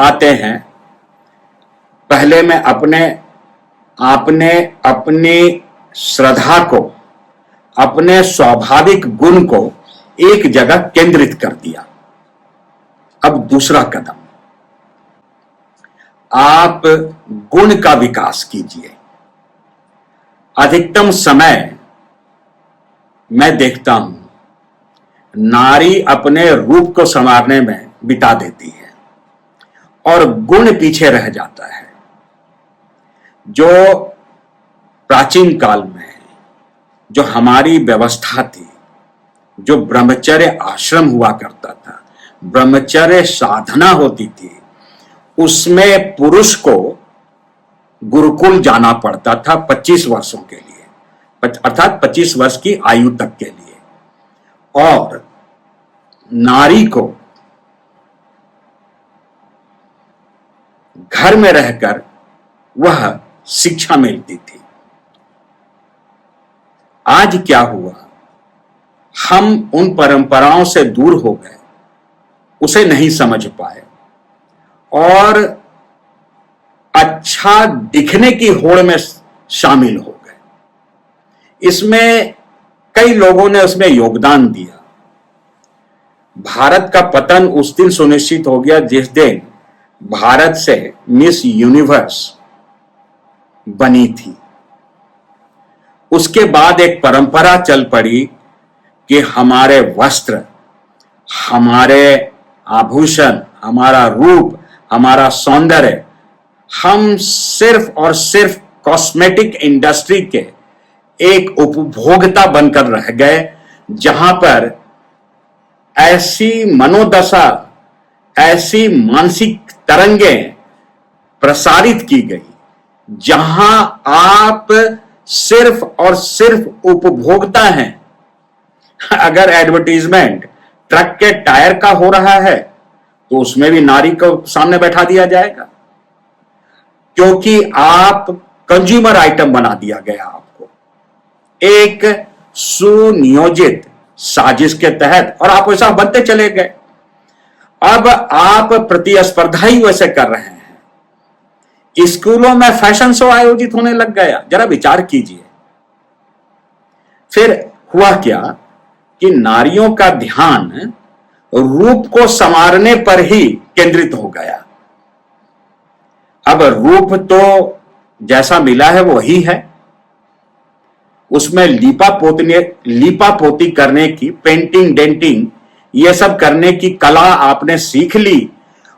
आते हैं, पहले मैं आपने अपनी श्रद्धा को, अपने स्वाभाविक गुण को एक जगह केंद्रित कर दिया। अब दूसरा कदम, आप गुण का विकास कीजिए। अधिकतम समय मैं देखता हूं नारी अपने रूप को संवारने में बिता देती है और गुण पीछे रह जाता है। जो प्राचीन काल में जो हमारी व्यवस्था थी, जो ब्रह्मचर्य आश्रम हुआ करता था, ब्रह्मचर्य साधना होती थी, उसमें पुरुष को गुरुकुल जाना पड़ता था 25 वर्षों के लिए, अर्थात 25 वर्ष की आयु तक के लिए, और नारी को घर में रहकर वह शिक्षा मिलती थी। आज क्या हुआ, हम उन परंपराओं से दूर हो गए, उसे नहीं समझ पाए और अच्छा दिखने की होड़ में शामिल हो गए। इसमें कई लोगों ने उसमें योगदान दिया। भारत का पतन उस दिन सुनिश्चित हो गया जिस दिन भारत से मिस यूनिवर्स बनी थी। उसके बाद एक परंपरा चल पड़ी कि हमारे वस्त्र, हमारे आभूषण, हमारा रूप, हमारा सौंदर्य, हम सिर्फ और सिर्फ कॉस्मेटिक इंडस्ट्री के एक उपभोक्ता बनकर रह गए, जहां पर ऐसी मनोदशा, ऐसी मानसिक तरंगें प्रसारित की गई जहां आप सिर्फ और सिर्फ उपभोक्ता हैं। अगर एडवर्टीजमेंट ट्रक के टायर का हो रहा है तो उसमें भी नारी को सामने बैठा दिया जाएगा, क्योंकि आप कंज्यूमर आइटम बना दिया गया आपको एक सुनियोजित साजिश के तहत, और आप वैसा बनते चले गए। अब आप प्रतिस्पर्धा ही वैसे कर रहे हैं। स्कूलों में फैशन शो आयोजित होने लग गया, जरा विचार कीजिए। फिर हुआ क्या कि नारियों का ध्यान रूप को संवारने पर ही केंद्रित हो गया। अब रूप तो जैसा मिला है वही है, उसमें लीपा पोती करने की, पेंटिंग डेंटिंग ये सब करने की कला आपने सीख ली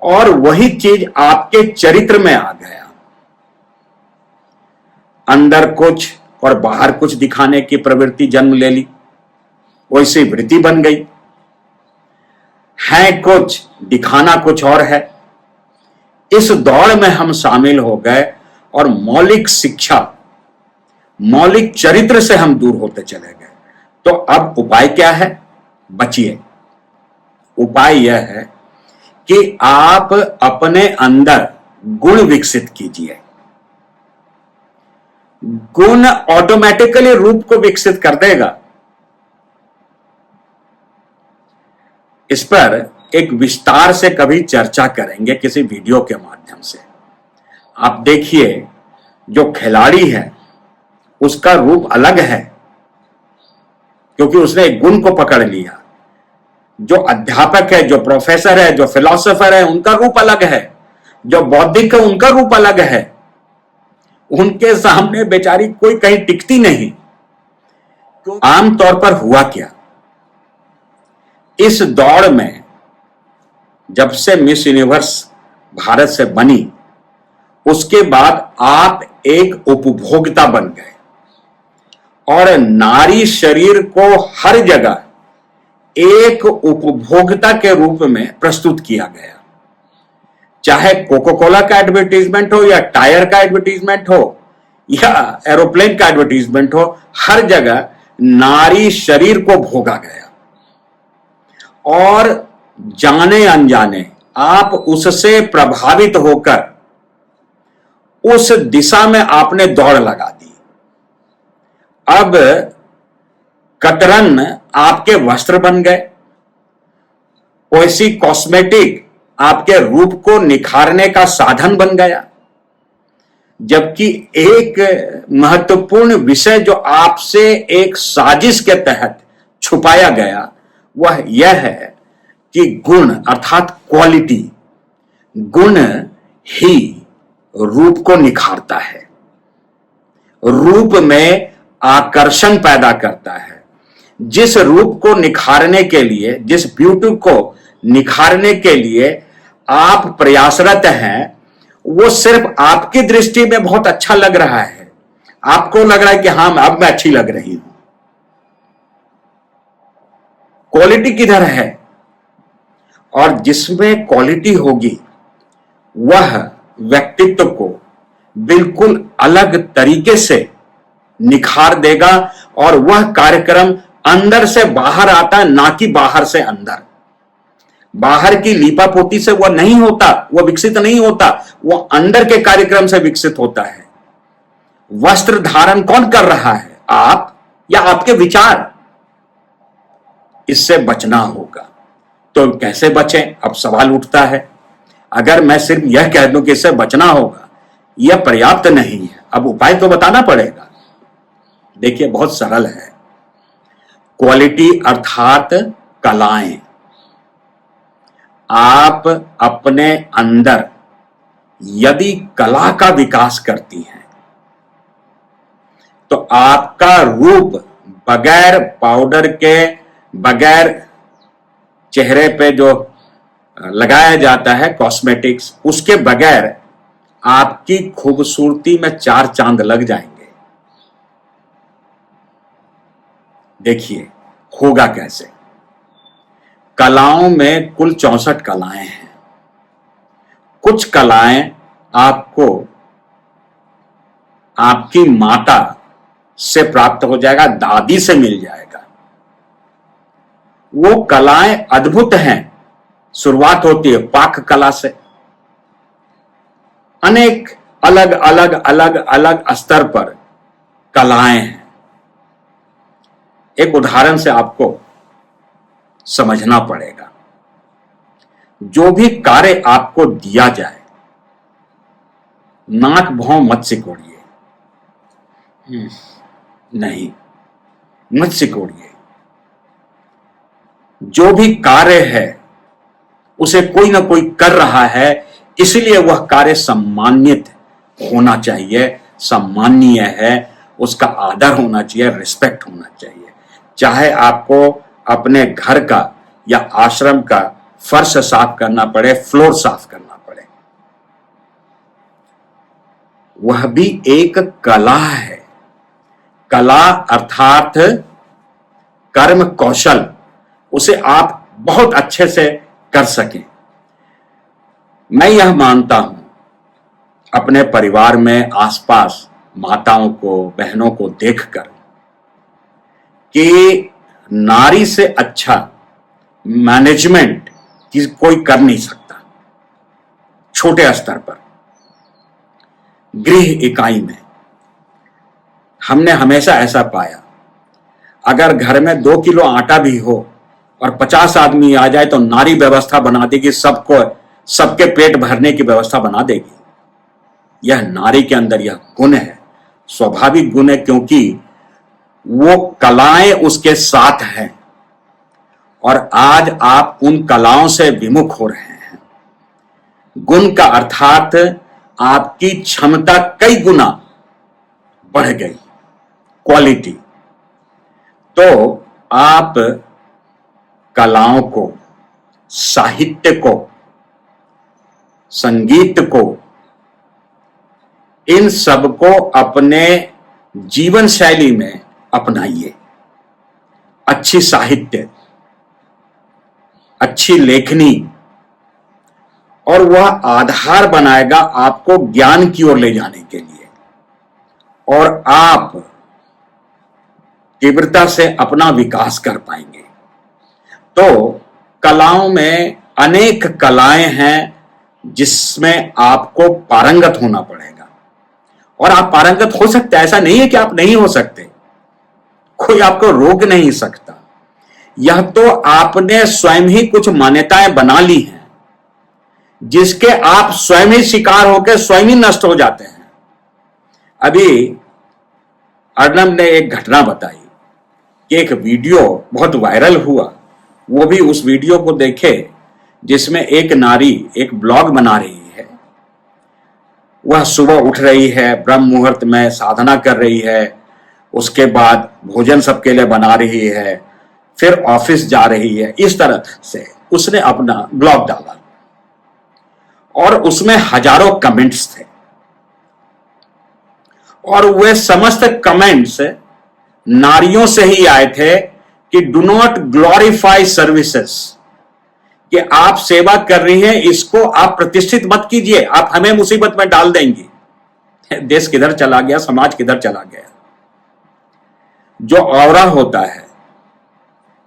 और वही चीज आपके चरित्र में आ गया। अंदर कुछ और बाहर कुछ दिखाने की प्रवृत्ति जन्म ले ली, वैसी वृत्ति बन गई। है कुछ, दिखाना कुछ और है। इस दौड़ में हम शामिल हो गए और मौलिक शिक्षा, मौलिक चरित्र से हम दूर होते चले गए। तो अब उपाय क्या है? बचिए। उपाय यह है कि आप अपने अंदर गुण विकसित कीजिए। गुण ऑटोमेटिकली रूप को विकसित कर देगा। इस पर एक विस्तार से कभी चर्चा करेंगे किसी वीडियो के माध्यम से। आप देखिए, जो खिलाड़ी है उसका रूप अलग है, क्योंकि उसने एक गुण को पकड़ लिया। जो अध्यापक है, जो प्रोफेसर है, जो फिलोसोफर है, उनका रूप अलग है। जो बौद्धिक है, उनका रूप अलग है। उनके सामने बेचारी कोई कहीं टिकती नहीं। आमतौर पर हुआ क्या, इस दौड़ में जब से मिस यूनिवर्स भारत से बनी, उसके बाद आप एक उपभोक्ता बन गए और नारी शरीर को हर जगह एक उपभोक्ता के रूप में प्रस्तुत किया गया। चाहे कोका कोला का एडवर्टीजमेंट हो, या टायर का एडवर्टीजमेंट हो, या एरोप्लेन का एडवर्टीजमेंट हो, हर जगह नारी शरीर को भोगा गया और जाने अनजाने आप उससे प्रभावित होकर उस दिशा में आपने दौड़ लगा दी। अब कतरन आपके वस्त्र बन गए, वैसी कॉस्मेटिक आपके रूप को निखारने का साधन बन गया, जबकि एक महत्वपूर्ण विषय जो आपसे एक साजिश के तहत छुपाया गया वह यह है कि गुण अर्थात क्वालिटी, गुण ही रूप को निखारता है, रूप में आकर्षण पैदा करता है। जिस रूप को निखारने के लिए, जिस ब्यूटी को निखारने के लिए आप प्रयासरत हैं, वो सिर्फ आपकी दृष्टि में बहुत अच्छा लग रहा है, आपको लग रहा है कि हां अब मैं अच्छी लग रही हूं। क्वालिटी किधर है? और जिसमें क्वालिटी होगी वह व्यक्तित्व को बिल्कुल अलग तरीके से निखार देगा, और वह कार्यक्रम अंदर से बाहर आता है, ना कि बाहर से अंदर। बाहर की लीपापोती से वह नहीं होता, वह विकसित नहीं होता, वह अंदर के कार्यक्रम से विकसित होता है। वस्त्र धारण कौन कर रहा है, आप या आपके विचार? इससे बचना होगा। तो कैसे बचें? अब सवाल उठता है। अगर मैं सिर्फ यह कह दूं कि इससे बचना होगा, यह पर्याप्त नहीं है, अब उपाय तो बताना पड़ेगा। देखिए, बहुत सरल है। क्वालिटी अर्थात कलाएं। आप अपने अंदर यदि कला का विकास करती हैं तो आपका रूप बगैर पाउडर के, बगैर चेहरे पे जो लगाया जाता है कॉस्मेटिक्स, उसके बगैर आपकी खूबसूरती में 4 चांद लग जाएंगे। देखिए होगा कैसे। कलाओं में कुल 64 कलाएं हैं। कुछ कलाएं आपको आपकी माता से प्राप्त हो जाएगा, दादी से मिल जाएगा। वो कलाएं अद्भुत हैं। शुरुआत होती है पाक कला से। अनेक अलग अलग अलग अलग स्तर पर कलाएं हैं। एक उदाहरण से आपको समझना पड़ेगा। जो भी कार्य आपको दिया जाए, नाक भौं मत सिकोड़िए, नहीं, मत सिकोड़िए। जो भी कार्य है उसे कोई ना कोई कर रहा है, इसलिए वह कार्य सम्मानित होना चाहिए, सम्मानीय है, उसका आदर होना चाहिए, रिस्पेक्ट होना चाहिए। चाहे आपको अपने घर का या आश्रम का फर्श साफ करना पड़े, फ्लोर साफ करना पड़े, वह भी एक कला है। कला अर्थात कर्म कौशल, उसे आप बहुत अच्छे से कर सकें। मैं यह मानता हूं अपने परिवार में आसपास माताओं को, बहनों को देखकर कि नारी से अच्छा मैनेजमेंट कोई कर नहीं सकता। छोटे स्तर पर गृह इकाई में हमने हमेशा ऐसा पाया, अगर घर में 2 किलो आटा भी हो और 50 आदमी आ जाए तो नारी व्यवस्था बना देगी, सबको, सबके पेट भरने की व्यवस्था बना देगी। यह नारी के अंदर यह गुण है, स्वाभाविक गुण है, क्योंकि वो कलाएं उसके साथ हैं और आज आप उन कलाओं से विमुख हो रहे हैं। गुण का अर्थात आपकी क्षमता कई गुना बढ़ गई, क्वालिटी। तो आप कलाओं को, साहित्य को, संगीत को, इन सब को अपने जीवन शैली में अपनाइए। अच्छी साहित्य, अच्छी लेखनी, और वह आधार बनाएगा आपको ज्ञान की ओर ले जाने के लिए, और आप तीव्रता से अपना विकास कर पाएंगे। तो कलाओं में अनेक कलाएं हैं जिसमें आपको पारंगत होना पड़ेगा, और आप पारंगत हो सकते हैं। ऐसा नहीं है कि आप नहीं हो सकते, कोई आपको रोक नहीं सकता। यह तो आपने स्वयं ही कुछ मान्यताएं बना ली हैं जिसके आप स्वयं ही शिकार होकर स्वयं ही नष्ट हो जाते हैं। अभी अर्नब ने एक घटना बताई कि एक वीडियो बहुत वायरल हुआ, वो भी उस वीडियो को देखे जिसमें एक नारी एक ब्लॉग बना रही है। वह सुबह उठ रही है, ब्रह्म मुहूर्त में साधना कर रही है, उसके बाद भोजन सबके लिए बना रही है, फिर ऑफिस जा रही है। इस तरह से उसने अपना ब्लॉग डाला और उसमें हजारों कमेंट्स थे और वे समस्त कमेंट्स नारियों से ही आए थे कि डू नॉट ग्लोरीफाई सर्विसेज, कि आप सेवा कर रही हैं, इसको आप प्रतिष्ठित मत कीजिए, आप हमें मुसीबत में डाल देंगी। देश किधर चला गया, समाज किधर चला गया। जो ऑरा होता है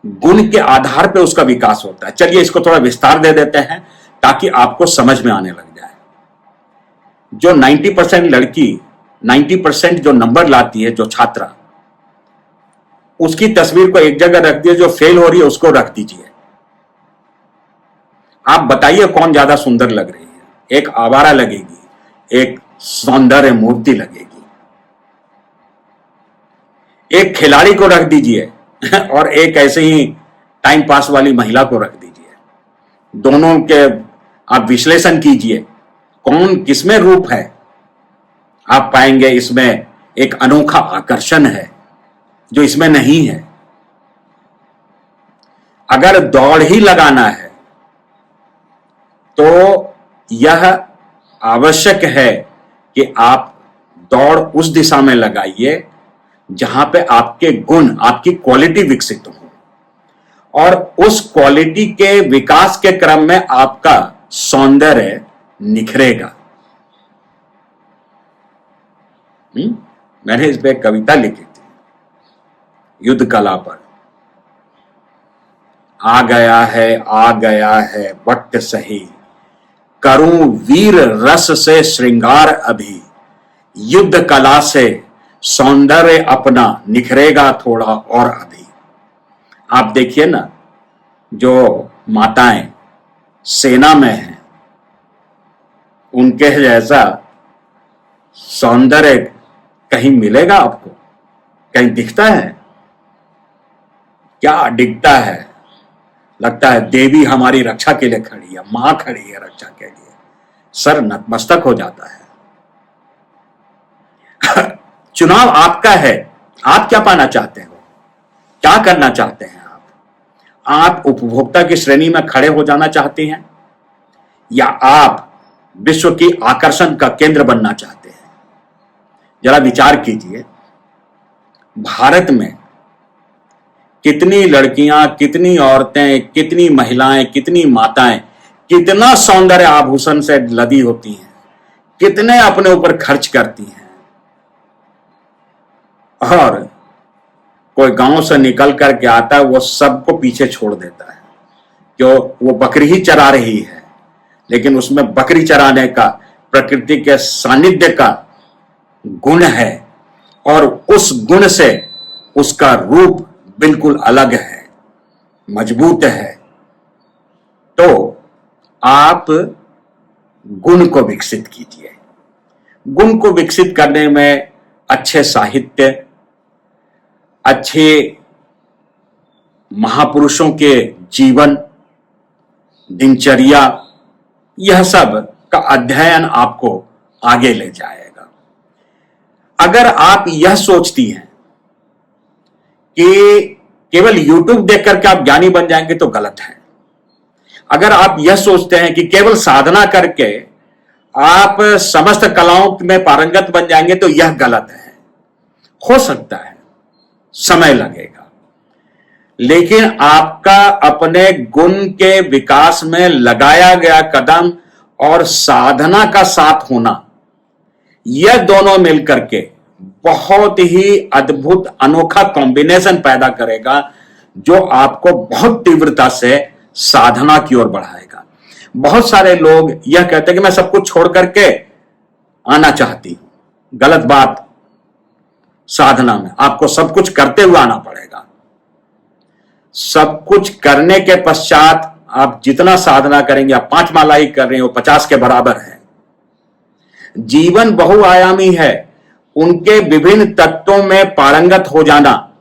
गुण के आधार पर उसका विकास होता है। चलिए इसको थोड़ा विस्तार दे देते हैं ताकि आपको समझ में आने लग जाए। जो 90% लड़की 90% जो नंबर लाती है, जो छात्रा, उसकी तस्वीर को एक जगह रख दिए, जो फेल हो रही है उसको रख दीजिए। आप बताइए कौन ज्यादा सुंदर लग रही है। एक आवारा लगेगी, एक सौंदर्य मूर्ति लगेगी। एक खिलाड़ी को रख दीजिए और एक ऐसे ही टाइम पास वाली महिला को रख दीजिए। दोनों के आप विश्लेषण कीजिए कौन किसमें रूप है। आप पाएंगे इसमें एक अनोखा आकर्षण है जो इसमें नहीं है। अगर दौड़ ही लगाना है तो यह आवश्यक है कि आप दौड़ उस दिशा में लगाइए जहां पे आपके गुण, आपकी क्वालिटी विकसित हो और उस क्वालिटी के विकास के क्रम में आपका सौंदर्य निखरेगा। मैंने इस पे एक कविता लिखी थी युद्ध कला पर। आ गया है वक्त सही, करूं वीर रस से श्रृंगार अभी, युद्ध कला से सौंदर्य अपना निखरेगा थोड़ा और अभी। आप देखिए ना, जो माताएं सेना में हैं उनके जैसा सौंदर्य कहीं मिलेगा आपको? कहीं दिखता है? क्या दिखता है? लगता है देवी हमारी रक्षा के लिए खड़ी है, मां खड़ी है रक्षा के लिए। सर नतमस्तक हो जाता है। चुनाव आपका है, आप क्या पाना चाहते हो, क्या करना चाहते हैं आप उपभोक्ता की श्रेणी में खड़े हो जाना चाहते हैं या आप विश्व की आकर्षण का केंद्र बनना चाहते हैं? जरा विचार कीजिए, भारत में कितनी लड़कियां, कितनी औरतें, कितनी महिलाएं, कितनी माताएं कितना सौंदर्य आभूषण से लदी होती हैं, कितने अपने ऊपर खर्च करती हैं। और कोई गांव से निकल करके आता है, वो सबको पीछे छोड़ देता है। क्यों? वो बकरी ही चरा रही है, लेकिन उसमें बकरी चराने का, प्रकृति के सानिध्य का गुण है और उस गुण से उसका रूप बिल्कुल अलग है, मजबूत है। तो आप गुण को विकसित कीजिए। गुण को विकसित करने में अच्छे साहित्य, अच्छे महापुरुषों के जीवन, दिनचर्या, यह सब का अध्ययन आपको आगे ले जाएगा। अगर आप यह सोचती हैं कि केवल YouTube देख करके आप ज्ञानी बन जाएंगे तो गलत है। अगर आप यह सोचते हैं कि केवल साधना करके आप समस्त कलाओं में पारंगत बन जाएंगे तो यह गलत है। हो सकता है, समय लगेगा, लेकिन आपका अपने गुण के विकास में लगाया गया कदम और साधना का साथ होना, यह दोनों मिलकर के बहुत ही अद्भुत अनोखा कॉम्बिनेशन पैदा करेगा जो आपको बहुत तीव्रता से साधना की ओर बढ़ाएगा। बहुत सारे लोग यह कहते हैं कि मैं सब कुछ छोड़ करके आना चाहती हूं। गलत बात। साधना में आपको सब कुछ करते हुए आना पड़ेगा। सब कुछ करने के पश्चात आप जितना साधना करेंगे, आप 5 माला ही कर रहे हो, 50 के बराबर है। जीवन बहुआयामी है, उनके विभिन्न तत्वों में पारंगत हो जाना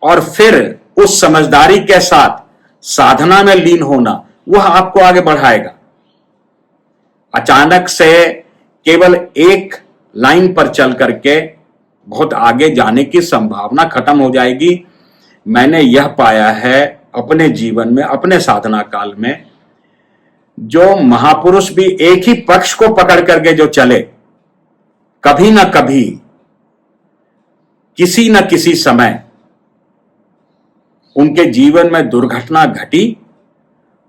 और फिर उस समझदारी के साथ साधना में लीन होना, वह आपको आगे बढ़ाएगा। अचानक से केवल एक लाइन पर चल करके बहुत आगे जाने की संभावना खत्म हो जाएगी। मैंने यह पाया है अपने जीवन में, अपने साधना काल में, जो महापुरुष भी एक ही पक्ष को पकड़ करके जो चले, कभी ना कभी किसी न किसी समय उनके जीवन में दुर्घटना घटी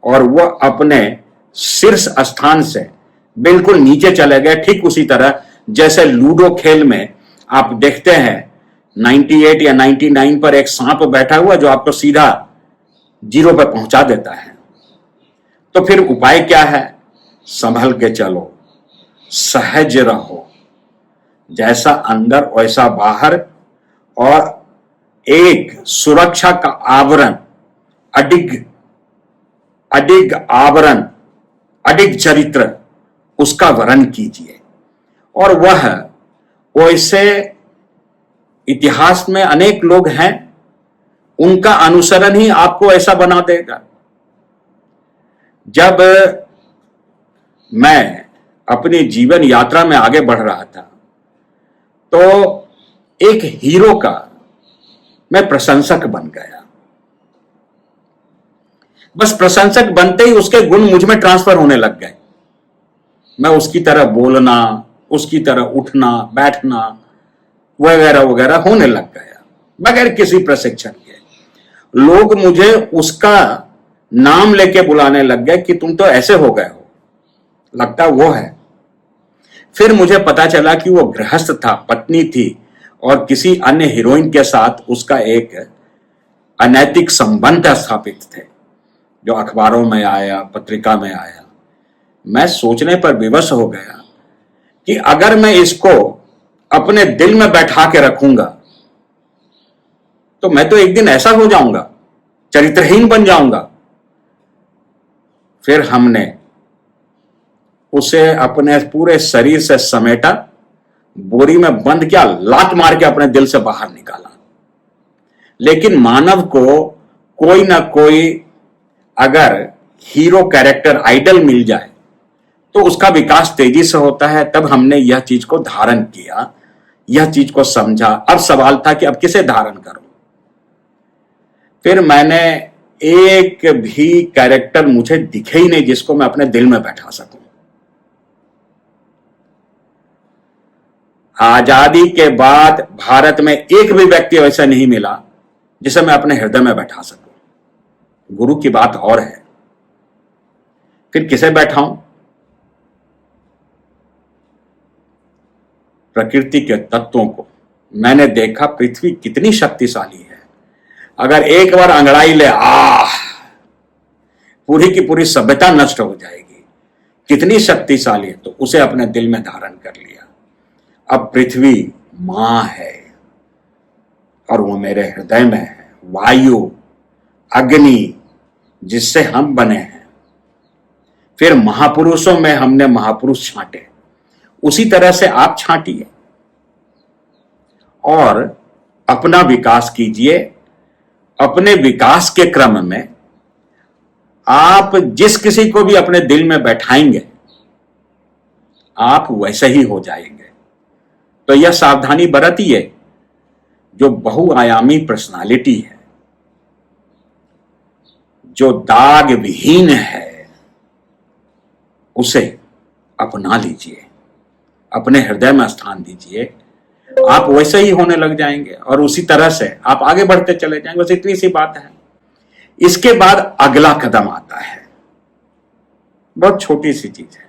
और वह अपने शीर्ष स्थान से बिल्कुल नीचे चले गए। ठीक उसी तरह जैसे लूडो खेल में आप देखते हैं 98 या 99 पर एक सांप बैठा हुआ जो आपको सीधा 0 पर पहुंचा देता है। तो फिर उपाय क्या है? संभल के चलो, सहज रहो, जैसा अंदर वैसा बाहर, और एक सुरक्षा का आवरण, अडिग आवरण, अडिग चरित्र, उसका वर्ण कीजिए। और वह वैसे इतिहास में अनेक लोग हैं, उनका अनुसरण ही आपको ऐसा बना देगा। जब मैं अपनी जीवन यात्रा में आगे बढ़ रहा था तो एक हीरो का मैं प्रशंसक बन गया। बस प्रशंसक बनते ही उसके गुण मुझ में ट्रांसफर होने लग गए। मैं उसकी तरह बोलना, उसकी तरह उठना बैठना वगैरह वगैरह होने लग गया बगैर किसी प्रशिक्षण के। लोग मुझे उसका नाम लेके बुलाने लग गए कि तुम तो ऐसे हो गए हो, लगता वो है। फिर मुझे पता चला कि वो गृहस्थ था, पत्नी थी और किसी अन्य हीरोइन के साथ उसका एक अनैतिक संबंध स्थापित थे, जो अखबारों में आया, पत्रिका में आया। मैं सोचने पर विवश हो गया कि अगर मैं इसको अपने दिल में बैठा के रखूंगा तो मैं तो एक दिन ऐसा हो जाऊंगा, चरित्रहीन बन जाऊंगा। फिर हमने उसे अपने पूरे शरीर से समेटा, बोरी में बंद किया, लात मार के अपने दिल से बाहर निकाला। लेकिन मानव को कोई ना कोई अगर हीरो कैरेक्टर आइडल मिल जाए तो उसका विकास तेजी से होता है। तब हमने यह चीज को धारण किया, यह चीज को समझा। अब सवाल था कि अब किसे धारण करूं। फिर मैंने एक भी कैरेक्टर मुझे दिखे ही नहीं जिसको मैं अपने दिल में बैठा सकूं। आजादी के बाद भारत में एक भी व्यक्ति वैसा नहीं मिला जिसे मैं अपने हृदय में बैठा सकूं। गुरु की बात और है, फिर किसे बैठाऊं? प्रकृति के तत्वों को। मैंने देखा पृथ्वी कितनी शक्तिशाली है। अगर एक बार अंगड़ाई ले, पूरी की पूरी सभ्यता नष्ट हो जाएगी। कितनी शक्तिशाली है, तो उसे अपने दिल में धारण कर लिया। अब पृथ्वी मां है और वो मेरे हृदय में है। वायु, अग्नि, जिससे हम बने हैं। फिर महापुरुषों में हमने महापुरुष छांटे, उसी तरह से आप छांटिए और अपना विकास कीजिए। अपने विकास के क्रम में आप जिस किसी को भी अपने दिल में बैठाएंगे आप वैसे ही हो जाएंगे। तो यह सावधानी बरतिए। जो बहुआयामी पर्सनालिटी है, जो दाग विहीन है, उसे अपना लीजिए, अपने हृदय में स्थान दीजिए। आप वैसे ही होने लग जाएंगे और उसी तरह से आप आगे बढ़ते चले जाएंगे। बस इतनी सी बात है। इसके बाद अगला कदम आता है, बहुत छोटी सी चीज है।